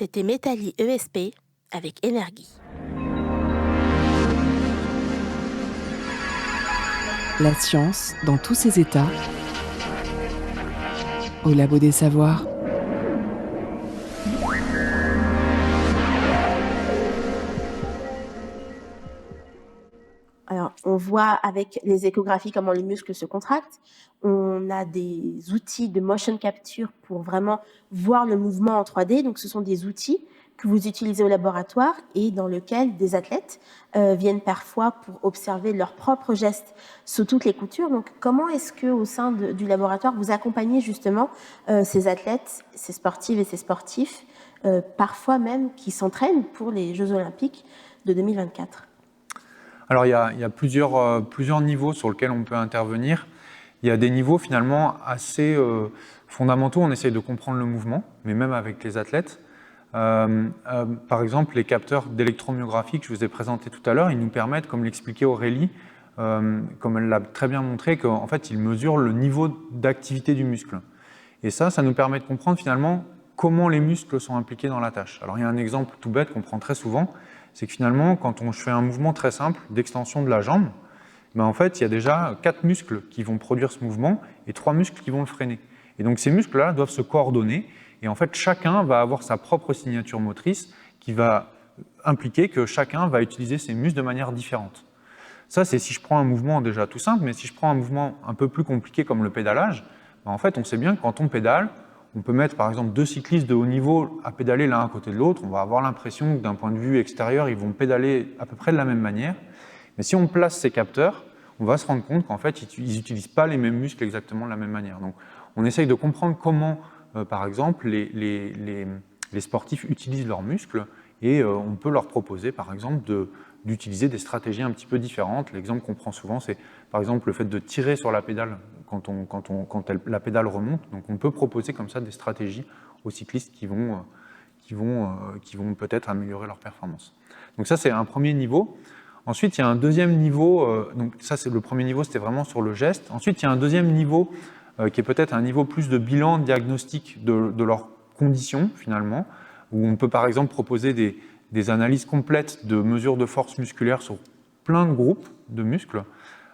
C'était Métalli ESP avec Énergie. La science dans tous ses états au Labo des Savoirs. Alors, on voit avec les échographies comment les muscles se contractent. On a des outils de motion capture pour vraiment voir le mouvement en 3D. Donc, ce sont des outils que vous utilisez au laboratoire et dans lesquels des athlètes viennent parfois pour observer leurs propres gestes sous toutes les coutures. Donc, comment est-ce qu'au sein du laboratoire, vous accompagnez justement ces athlètes, ces sportives et ces sportifs, parfois même qui s'entraînent pour les Jeux Olympiques de 2024 ? Alors, il y a plusieurs niveaux sur lesquels on peut intervenir. Il y a des niveaux finalement assez fondamentaux. On essaye de comprendre le mouvement, mais même avec les athlètes. Par exemple, les capteurs d'électromyographie que je vous ai présentés tout à l'heure, ils nous permettent, comme l'expliquait Aurélie, comme elle l'a très bien montré, qu'en fait, ils mesurent le niveau d'activité du muscle. Et ça nous permet de comprendre finalement comment les muscles sont impliqués dans la tâche. Alors, il y a un exemple tout bête qu'on prend très souvent, c'est que finalement, quand je fais un mouvement très simple d'extension de la jambe, ben en fait, il y a déjà 4 muscles qui vont produire ce mouvement et 3 muscles qui vont le freiner. Et donc, ces muscles-là doivent se coordonner et en fait, chacun va avoir sa propre signature motrice qui va impliquer que chacun va utiliser ses muscles de manière différente. Ça, c'est si je prends un mouvement déjà tout simple, mais si je prends un mouvement un peu plus compliqué comme le pédalage, ben en fait, on sait bien que quand on pédale, on peut mettre par exemple 2 cyclistes de haut niveau à pédaler l'un à côté de l'autre, on va avoir l'impression que d'un point de vue extérieur, ils vont pédaler à peu près de la même manière. Mais si on place ces capteurs, on va se rendre compte qu'en fait, ils n'utilisent pas les mêmes muscles exactement de la même manière. Donc, on essaye de comprendre comment, par exemple, les sportifs utilisent leurs muscles et on peut leur proposer, par exemple, d'utiliser des stratégies un petit peu différentes. L'exemple qu'on prend souvent, c'est par exemple le fait de tirer sur la pédale quand la pédale remonte. Donc on peut proposer comme ça des stratégies aux cyclistes qui vont peut-être améliorer leur performance. Donc ça, c'est un premier niveau. Ensuite, il y a un deuxième niveau, donc ça c'est le premier niveau, c'était vraiment sur le geste. Ensuite, il y a un deuxième niveau qui est peut-être un niveau plus de bilan diagnostic de leurs conditions finalement, où on peut par exemple proposer des analyses complètes de mesures de force musculaire sur plein de groupes de muscles,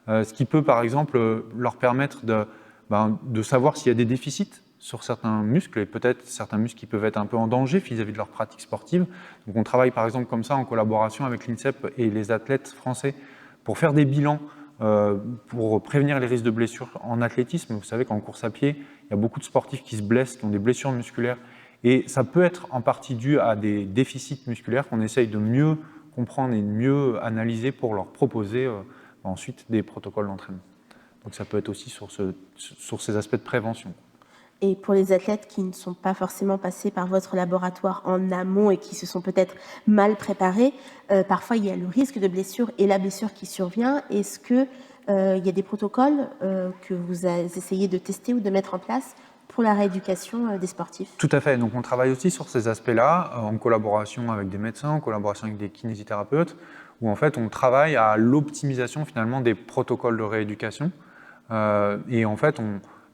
ce qui peut par exemple leur permettre de savoir s'il y a des déficits sur certains muscles et peut-être certains muscles qui peuvent être un peu en danger vis-à-vis de leur pratique sportive. Donc on travaille par exemple comme ça en collaboration avec l'INSEP et les athlètes français pour faire des bilans pour prévenir les risques de blessures en athlétisme. Vous savez qu'en course à pied, il y a beaucoup de sportifs qui se blessent, qui ont des blessures musculaires Et ça peut être en partie dû à des déficits musculaires qu'on essaye de mieux comprendre et de mieux analyser pour leur proposer ensuite des protocoles d'entraînement. Donc ça peut être aussi sur ces aspects de prévention. Et pour les athlètes qui ne sont pas forcément passés par votre laboratoire en amont et qui se sont peut-être mal préparés, parfois il y a le risque de blessure et la blessure qui survient. Est-ce qu'il y a des protocoles que vous essayez de tester ou de mettre en place pour la rééducation des sportifs? Tout à fait. Donc on travaille aussi sur ces aspects-là en collaboration avec des médecins, en collaboration avec des kinésithérapeutes, où en fait on travaille à l'optimisation finalement des protocoles de rééducation. Et en fait,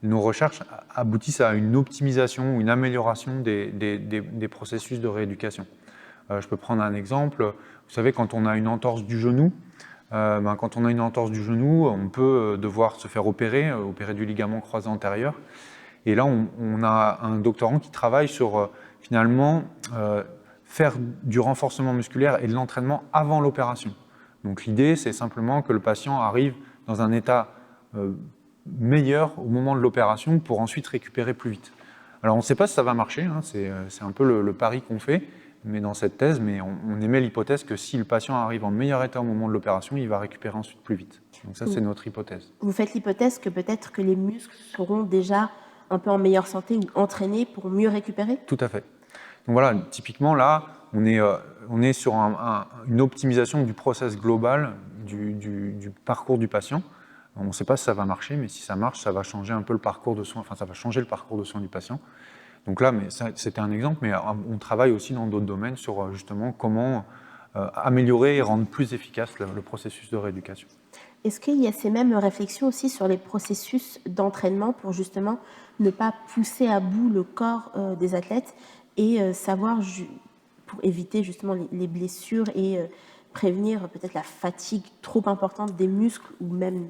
nos recherches aboutissent à une optimisation ou une amélioration des processus de rééducation. Je peux prendre un exemple. Vous savez, quand on a une entorse du genou, on peut devoir se faire opérer du ligament croisé antérieur. Et là, on a un doctorant qui travaille sur finalement faire du renforcement musculaire et de l'entraînement avant l'opération. Donc l'idée, c'est simplement que le patient arrive dans un état meilleur au moment de l'opération pour ensuite récupérer plus vite. Alors on ne sait pas si ça va marcher, hein, c'est un peu le pari qu'on fait mais dans cette thèse, mais on émet l'hypothèse que si le patient arrive en meilleur état au moment de l'opération, il va récupérer ensuite plus vite. Donc ça, c'est notre hypothèse. Vous faites l'hypothèse que peut-être que les muscles seront déjà un peu en meilleure santé ou entraînés pour mieux récupérer? Tout à fait. Donc voilà, typiquement là, on est sur une optimisation du process global du parcours du patient. On ne sait pas si ça va marcher, mais si ça marche, ça va changer un peu le parcours de soins, enfin ça va changer le parcours de soins du patient. Donc là, c'était un exemple, mais on travaille aussi dans d'autres domaines sur justement comment améliorer et rendre plus efficace le processus de rééducation. Est-ce qu'il y a ces mêmes réflexions aussi sur les processus d'entraînement pour justement ne pas pousser à bout le corps des athlètes et savoir, pour éviter justement les blessures et prévenir peut-être la fatigue trop importante des muscles ou même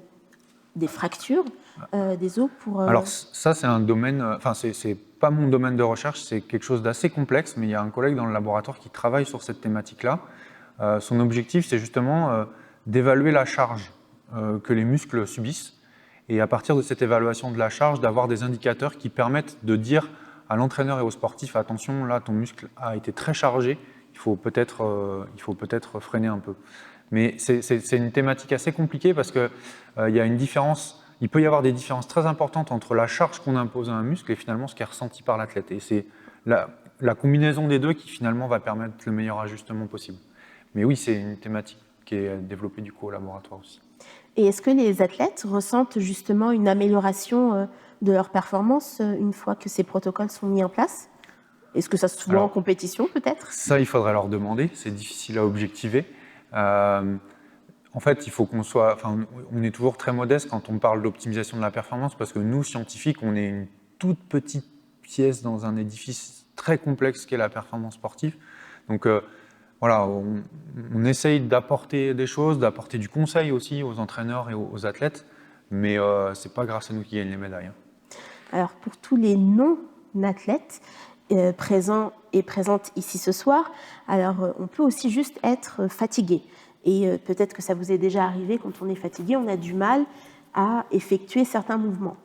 des fractures des os pour... Alors ça, c'est un domaine, enfin c'est pas mon domaine de recherche, c'est quelque chose d'assez complexe, mais il y a un collègue dans le laboratoire qui travaille sur cette thématique-là. Son objectif, c'est justement d'évaluer la charge que les muscles subissent, et à partir de cette évaluation de la charge, d'avoir des indicateurs qui permettent de dire à l'entraîneur et au sportif, attention, là ton muscle a été très chargé, il faut peut-être freiner un peu. Mais c'est une thématique assez compliquée parce que il y a une différence. Il peut y avoir des différences très importantes entre la charge qu'on impose à un muscle et finalement ce qui est ressenti par l'athlète. Et c'est la combinaison des deux qui finalement va permettre le meilleur ajustement possible. Mais oui, c'est une thématique qui est développée du coup au laboratoire aussi. Et est-ce que les athlètes ressentent justement une amélioration de leur performance une fois que ces protocoles sont mis en place? Est-ce que ça se voit en compétition peut-être? Ça, il faudrait leur demander, c'est difficile à objectiver. En fait, il faut qu'on soit, on est toujours très modeste quand on parle d'optimisation de la performance parce que nous, scientifiques, on est une toute petite pièce dans un édifice très complexe qu'est la performance sportive. Donc voilà, on essaye d'apporter des choses, d'apporter du conseil aussi aux entraîneurs et aux athlètes, mais c'est pas grâce à nous qui gagnent les médailles. Alors pour tous les non-athlètes présents et présentes ici ce soir, alors on peut aussi juste être fatigué. Et peut-être que ça vous est déjà arrivé, quand on est fatigué, on a du mal à effectuer certains mouvements,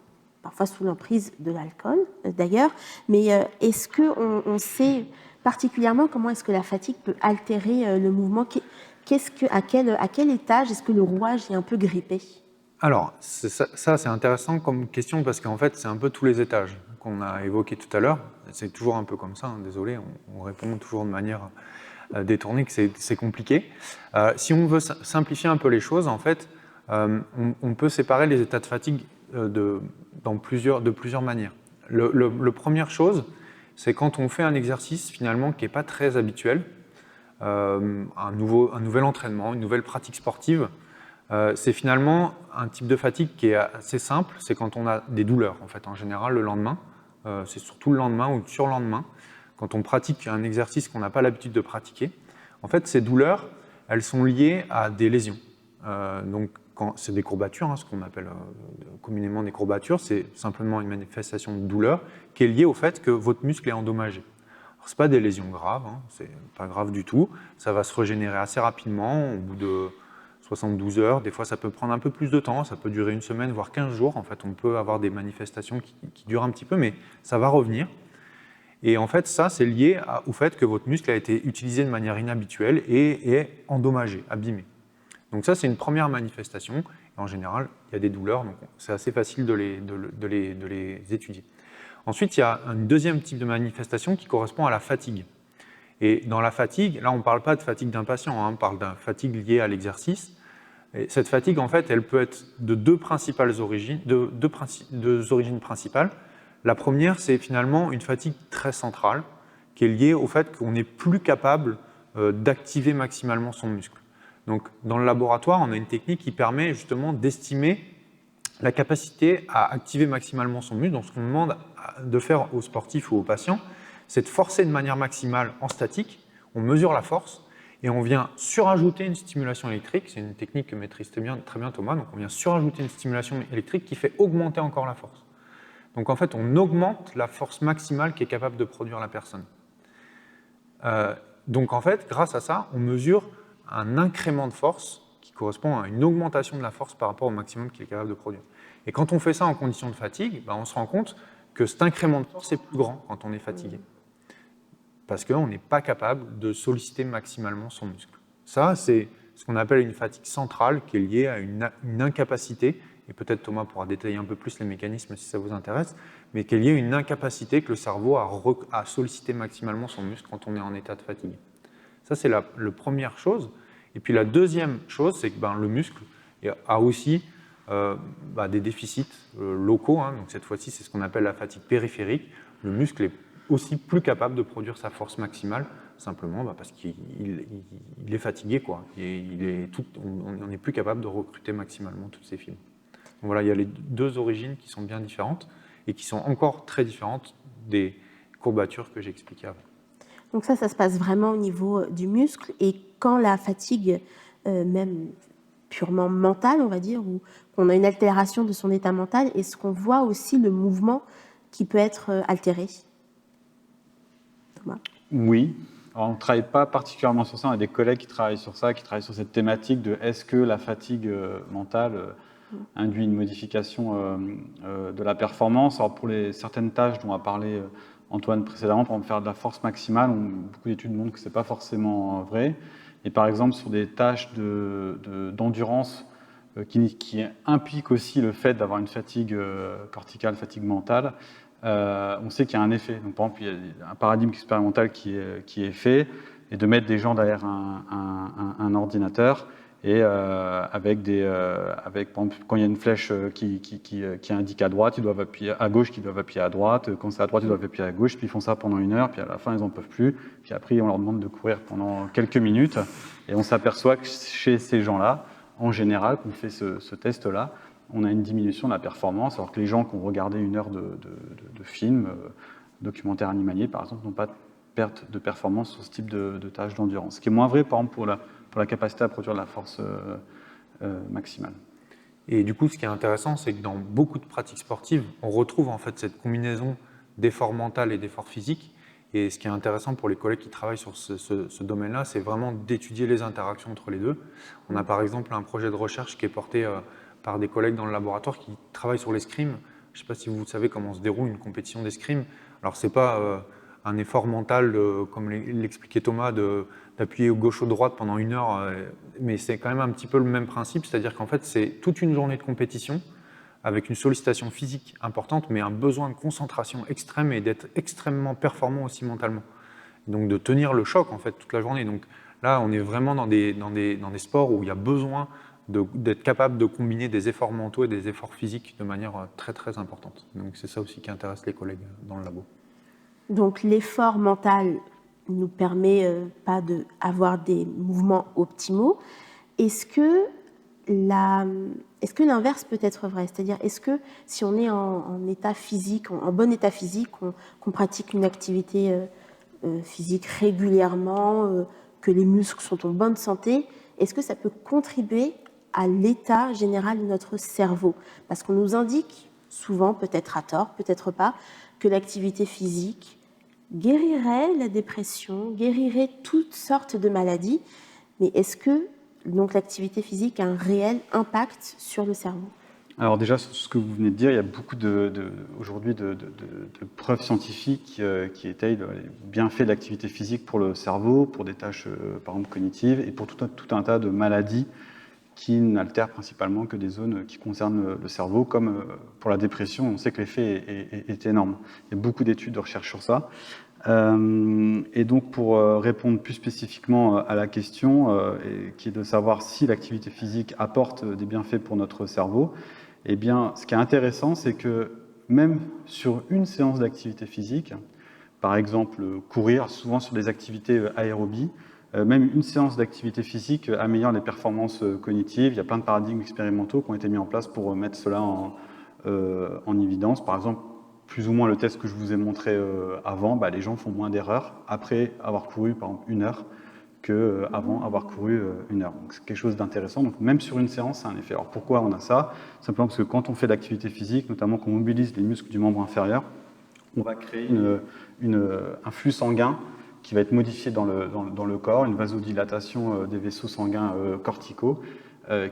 parfois sous l'emprise de l'alcool d'ailleurs. Mais est-ce qu'on sait particulièrement comment est-ce que la fatigue peut altérer le mouvement? À quel étage est-ce que le rouage est un peu grippé? Alors, ça c'est intéressant comme question parce qu'en fait, c'est un peu tous les étages qu'on a évoqués tout à l'heure. C'est toujours un peu comme ça, hein, désolé, on répond toujours de manière détournée que c'est compliqué. Si on veut simplifier un peu les choses, en fait, on peut séparer les états de fatigue de plusieurs manières. La première chose, c'est quand on fait un exercice finalement qui n'est pas très habituel, un nouvel entraînement, une nouvelle pratique sportive. C'est finalement un type de fatigue qui est assez simple, c'est quand on a des douleurs en fait, en général le lendemain, c'est surtout le lendemain ou le surlendemain, quand on pratique un exercice qu'on n'a pas l'habitude de pratiquer. En fait, ces douleurs, elles sont liées à des lésions. Donc, c'est des courbatures, hein, ce qu'on appelle communément des courbatures, c'est simplement une manifestation de douleur qui est liée au fait que votre muscle est endommagé. Ce n'est pas des lésions graves, hein, c'est pas grave du tout, ça va se régénérer assez rapidement, au bout de 72 heures, des fois ça peut prendre un peu plus de temps, ça peut durer une semaine, voire 15 jours, en fait on peut avoir des manifestations qui durent un petit peu, mais ça va revenir. Et en fait, ça, c'est lié au fait que votre muscle a été utilisé de manière inhabituelle et est endommagé, abîmé. Donc ça, c'est une première manifestation. Et en général, il y a des douleurs, donc c'est assez facile de les étudier. Ensuite, il y a un deuxième type de manifestation qui correspond à la fatigue. Et dans la fatigue, là, on ne parle pas de fatigue d'un patient, on parle d'une fatigue liée à l'exercice. Et cette fatigue, en fait, elle peut être de deux origines principales. La première, c'est finalement une fatigue très centrale, qui est liée au fait qu'on n'est plus capable d'activer maximalement son muscle. Donc, dans le laboratoire, on a une technique qui permet justement d'estimer la capacité à activer maximalement son muscle. Donc, ce qu'on demande de faire aux sportifs ou aux patients, c'est de forcer de manière maximale en statique, on mesure la force, et on vient surajouter une stimulation électrique. C'est une technique que maîtrise très bien Thomas. Donc, on vient surajouter une stimulation électrique qui fait augmenter encore la force. Donc, en fait, on augmente la force maximale qu'est capable de produire la personne. Donc, en fait, grâce à ça, on mesure un incrément de force qui correspond à une augmentation de la force par rapport au maximum qu'il est capable de produire. Et quand on fait ça en conditions de fatigue, on se rend compte que cet incrément de force est plus grand quand on est fatigué. Parce qu'on n'est pas capable de solliciter maximalement son muscle. Ça, c'est ce qu'on appelle une fatigue centrale qui est liée à une incapacité, et peut-être Thomas pourra détailler un peu plus les mécanismes si ça vous intéresse, mais qui est liée à une incapacité que le cerveau a à solliciter maximalement son muscle quand on est en état de fatigue. Ça, c'est la première chose. Et puis la deuxième chose, c'est que le muscle a aussi des déficits locaux. Donc cette fois-ci, c'est ce qu'on appelle la fatigue périphérique. Le muscle est aussi plus capable de produire sa force maximale, simplement parce qu'il est fatigué, quoi. On n'est plus capable de recruter maximalement toutes ces fibres. Donc voilà, il y a les deux origines qui sont bien différentes et qui sont encore très différentes des courbatures que j'ai expliquées avant. Donc ça se passe vraiment au niveau du muscle. Et quand la fatigue, même purement mentale, on va dire, ou qu'on a une altération de son état mental, est-ce qu'on voit aussi le mouvement qui peut être altéré ? Thomas ? Oui. Alors, on ne travaille pas particulièrement sur ça. On a des collègues qui travaillent sur ça, qui travaillent sur cette thématique de est-ce que la fatigue mentale induit une modification de la performance. Alors, pour certaines tâches dont a parlé Antoine précédemment, pour faire de la force maximale, beaucoup d'études montrent que ce n'est pas forcément vrai. Et par exemple, sur des tâches d'endurance qui impliquent aussi le fait d'avoir une fatigue corticale, fatigue mentale, on sait qu'il y a un effet. Donc, par exemple, il y a un paradigme expérimental qui est fait, et de mettre des gens derrière un ordinateur, et avec par exemple, quand il y a une flèche qui indique à droite, ils doivent appuyer à gauche, qu'ils doivent appuyer à droite. Quand c'est à droite, ils doivent appuyer à gauche. Puis ils font ça pendant 1 heure. Puis à la fin, ils n'en peuvent plus. Puis après, on leur demande de courir pendant quelques minutes. Et on s'aperçoit que chez ces gens-là, en général, qu'on fait ce test-là, on a une diminution de la performance, alors que les gens qui ont regardé 1 heure de film, documentaire animalier, par exemple, n'ont pas de perte de performance sur ce type de tâches d'endurance. Ce qui est moins vrai, par exemple, pour la capacité à produire de la force maximale. Et du coup, ce qui est intéressant, c'est que dans beaucoup de pratiques sportives, on retrouve en fait cette combinaison d'effort mental et d'effort physique. Et ce qui est intéressant pour les collègues qui travaillent sur ce domaine-là, c'est vraiment d'étudier les interactions entre les deux. On a par exemple un projet de recherche qui est porté par des collègues dans le laboratoire qui travaillent sur l'escrime. Je ne sais pas si vous savez comment se déroule une compétition d'escrime. Alors, ce n'est pas un effort mental, comme l'expliquait Thomas, d'appuyer gauche ou droite pendant 1 heure, mais c'est quand même un petit peu le même principe, c'est-à-dire qu'en fait, c'est toute une journée de compétition avec une sollicitation physique importante, mais un besoin de concentration extrême et d'être extrêmement performant aussi mentalement. Donc, de tenir le choc, en fait, toute la journée. Donc là, on est vraiment dans des sports où il y a besoin d'être capable de combiner des efforts mentaux et des efforts physiques de manière très, très importante. Donc, c'est ça aussi qui intéresse les collègues dans le labo. Donc l'effort mental ne nous permet pas d'avoir des mouvements optimaux. Est-ce que l'inverse peut être vrai ? C'est-à-dire, est-ce que si on est en état physique, en bon état physique, qu'on pratique une activité physique régulièrement, que les muscles sont en bonne santé, est-ce que ça peut contribuer à l'état général de notre cerveau ? Parce qu'on nous indique souvent, peut-être à tort, peut-être pas, que l'activité physique guérirait la dépression, guérirait toutes sortes de maladies. Mais est-ce que donc, l'activité physique a un réel impact sur le cerveau ? Alors déjà, sur ce que vous venez de dire, il y a beaucoup aujourd'hui de preuves scientifiques qui étayent les bienfaits de l'activité physique pour le cerveau, pour des tâches par exemple cognitives et pour tout un tas de maladies qui n'altèrent principalement que des zones qui concernent le cerveau, comme pour la dépression, on sait que l'effet est énorme. Il y a beaucoup d'études de recherche sur ça. Et donc pour répondre plus spécifiquement à la question, qui est de savoir si l'activité physique apporte des bienfaits pour notre cerveau, eh bien, ce qui est intéressant, c'est que même sur une séance d'activité physique, par exemple courir, souvent sur des activités aérobies, même une séance d'activité physique améliore les performances cognitives. Il y a plein de paradigmes expérimentaux qui ont été mis en place pour mettre cela en évidence. Par exemple, plus ou moins le test que je vous ai montré avant, les gens font moins d'erreurs après avoir couru par exemple 1 heure qu'avant avoir couru 1 heure. Donc c'est quelque chose d'intéressant. Donc même sur une séance, c'est un effet. Alors pourquoi on a ça? Simplement parce que quand on fait de l'activité physique, notamment quand on mobilise les muscles du membre inférieur, on va créer un flux sanguin qui va être modifié dans le corps, une vasodilatation des vaisseaux sanguins corticaux,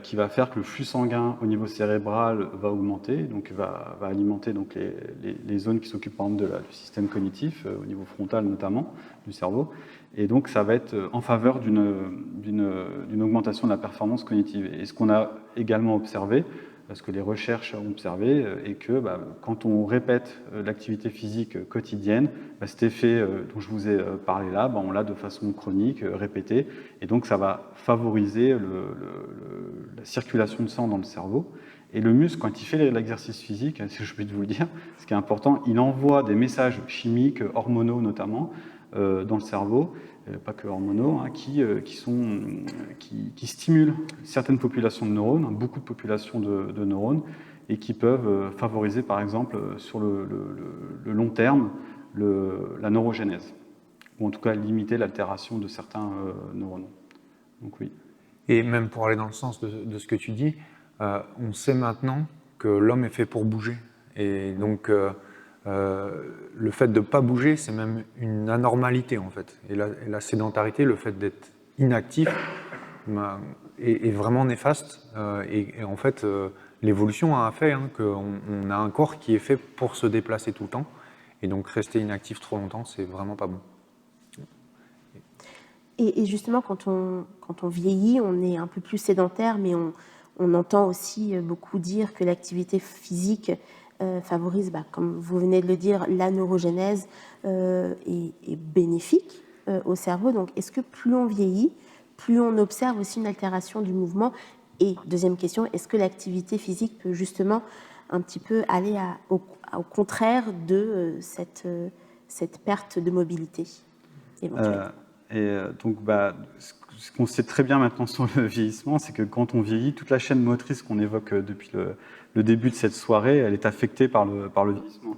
qui va faire que le flux sanguin au niveau cérébral va augmenter, donc va alimenter donc les zones qui s'occupent par exemple du système cognitif, au niveau frontal notamment, du cerveau. Et donc ça va être en faveur d'une augmentation de la performance cognitive. Et ce qu'on a également observé, parce que les recherches ont observé, est que quand on répète l'activité physique quotidienne, cet effet dont je vous ai parlé là, on l'a de façon chronique, répétée, et donc ça va favoriser la circulation de sang dans le cerveau. Et le muscle, quand il fait l'exercice physique, si je peux vous le dire, ce qui est important, il envoie des messages chimiques, hormonaux notamment, dans le cerveau, pas que hormonaux, qui stimulent certaines populations de neurones, beaucoup de populations de neurones, et qui peuvent favoriser, par exemple, sur le long terme, la neurogénèse, ou en tout cas limiter l'altération de certains neurones. Donc oui. Et même pour aller dans le sens de ce que tu dis, on sait maintenant que l'homme est fait pour bouger. Et donc, le fait de ne pas bouger, c'est même une anormalité en fait. Et la sédentarité, le fait d'être inactif, est vraiment néfaste. Et en fait, l'évolution a fait qu'on a un corps qui est fait pour se déplacer tout le temps. Et donc rester inactif trop longtemps, c'est vraiment pas bon. Et justement, quand on vieillit, on est un peu plus sédentaire, mais on entend aussi beaucoup dire que l'activité physique favorise, comme vous venez de le dire, la neurogénèse est bénéfique au cerveau. Donc, est-ce que plus on vieillit, plus on observe aussi une altération du mouvement? Et deuxième question, est-ce que l'activité physique peut justement un petit peu aller au contraire de cette perte de mobilité éventuelle? Donc, ce qu'on sait très bien maintenant sur le vieillissement, c'est que quand on vieillit, toute la chaîne motrice qu'on évoque depuis le début de cette soirée, elle est affectée par le vieillissement.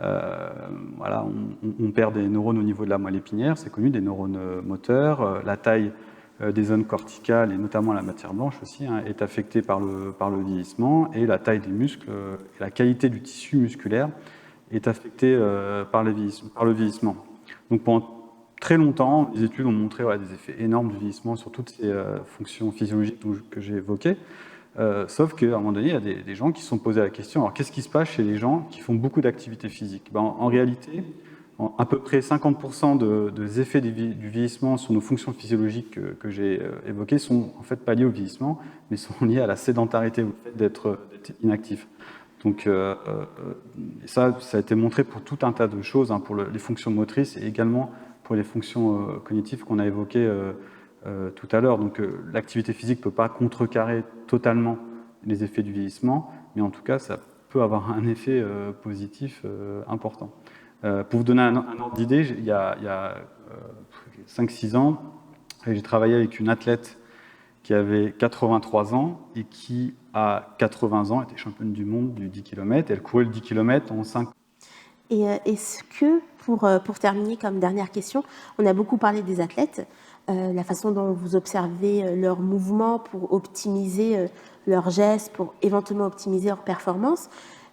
On perd des neurones au niveau de la moelle épinière, c'est connu, des neurones moteurs. La taille des zones corticales, et notamment la matière blanche aussi, est affectée par le vieillissement, et la taille des muscles et la qualité du tissu musculaire est affectée par le vieillissement. Donc pendant très longtemps, les études ont montré des effets énormes du vieillissement sur toutes ces fonctions physiologiques que j'ai évoquées. Sauf qu'à un moment donné, il y a des gens qui se sont posés la question, alors qu'est-ce qui se passe chez les gens qui font beaucoup d'activité physique? En réalité, à peu près 50% des effets du vieillissement sur nos fonctions physiologiques que j'ai évoquées sont en fait pas liés au vieillissement, mais sont liés à la sédentarité, au fait d'être inactif. Donc ça a été montré pour tout un tas de choses, pour les fonctions motrices et également pour les fonctions cognitives qu'on a évoquées tout à l'heure. Donc l'activité physique ne peut pas contrecarrer totalement les effets du vieillissement, mais en tout cas, ça peut avoir un effet positif important. Pour vous donner un ordre d'idée, il y a 5-6 ans, j'ai travaillé avec une athlète qui avait 83 ans et qui, à 80 ans, était championne du monde du 10 km. Elle courait le 10 km en 5 ans. Et est-ce que, pour terminer comme dernière question, on a beaucoup parlé des athlètes, la façon dont vous observez leurs mouvements pour optimiser leurs gestes, pour éventuellement optimiser leur performance,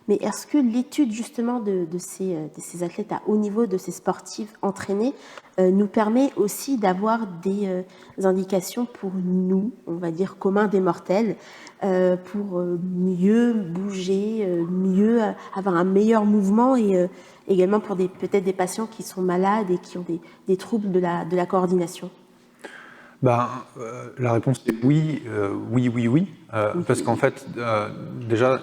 Mais est-ce que l'étude justement de ces athlètes à haut niveau, de ces sportifs entraînés, nous permet aussi d'avoir des indications pour nous, on va dire communs des mortels, pour mieux bouger, mieux avoir un meilleur mouvement et également pour peut-être des patients qui sont malades et qui ont des troubles de la coordination? La réponse est oui, oui. Parce qu'en fait, déjà,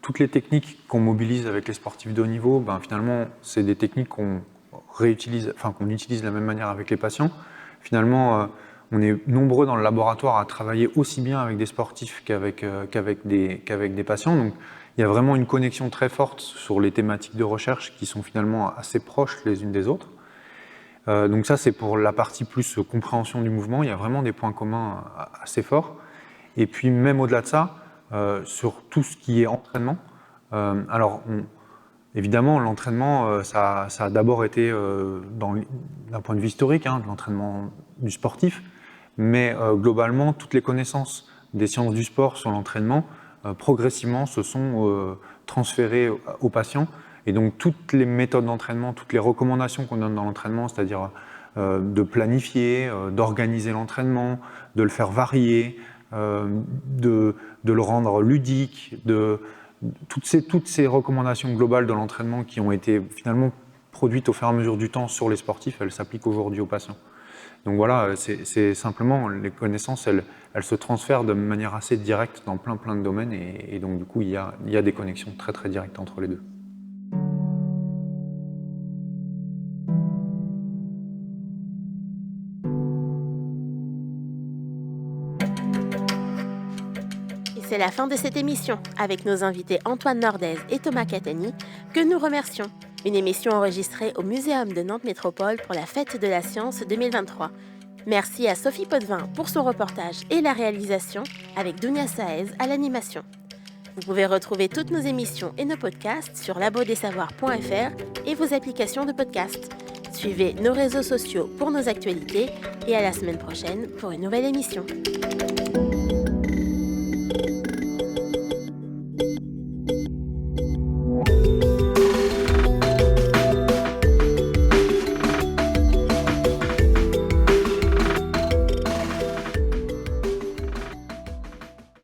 toutes les techniques qu'on mobilise avec les sportifs de haut niveau, finalement, c'est des techniques qu'on réutilise, qu'on utilise de la même manière avec les patients. Finalement, on est nombreux dans le laboratoire à travailler aussi bien avec des sportifs qu'avec des patients. Donc, il y a vraiment une connexion très forte sur les thématiques de recherche qui sont finalement assez proches les unes des autres. Donc ça, c'est pour la partie plus compréhension du mouvement. Il y a vraiment des points communs assez forts. Et puis, même au-delà de ça, sur tout ce qui est entraînement. Évidemment, l'entraînement, ça a d'abord été, d'un point de vue historique, de l'entraînement du sportif. Mais globalement, toutes les connaissances des sciences du sport sur l'entraînement, progressivement, se sont transférées aux patients. Et donc, toutes les méthodes d'entraînement, toutes les recommandations qu'on donne dans l'entraînement, c'est-à-dire de planifier, d'organiser l'entraînement, de le faire varier, de le rendre ludique, toutes ces recommandations globales de l'entraînement qui ont été finalement produites au fur et à mesure du temps sur les sportifs, elles s'appliquent aujourd'hui aux patients. Donc voilà, c'est simplement, les connaissances, elles se transfèrent de manière assez directe dans plein de domaines et donc du coup, il y a des connexions très très directes entre les deux. C'est la fin de cette émission avec nos invités Antoine Nordez et Thomas Catani, que nous remercions. Une émission enregistrée au Muséum de Nantes Métropole pour la Fête de la Science 2023. Merci à Sophie Potvin pour son reportage et la réalisation, avec Dounia Saez à l'animation. Vous pouvez retrouver toutes nos émissions et nos podcasts sur labodesavoirs.fr et vos applications de podcast. Suivez nos réseaux sociaux pour nos actualités et à la semaine prochaine pour une nouvelle émission.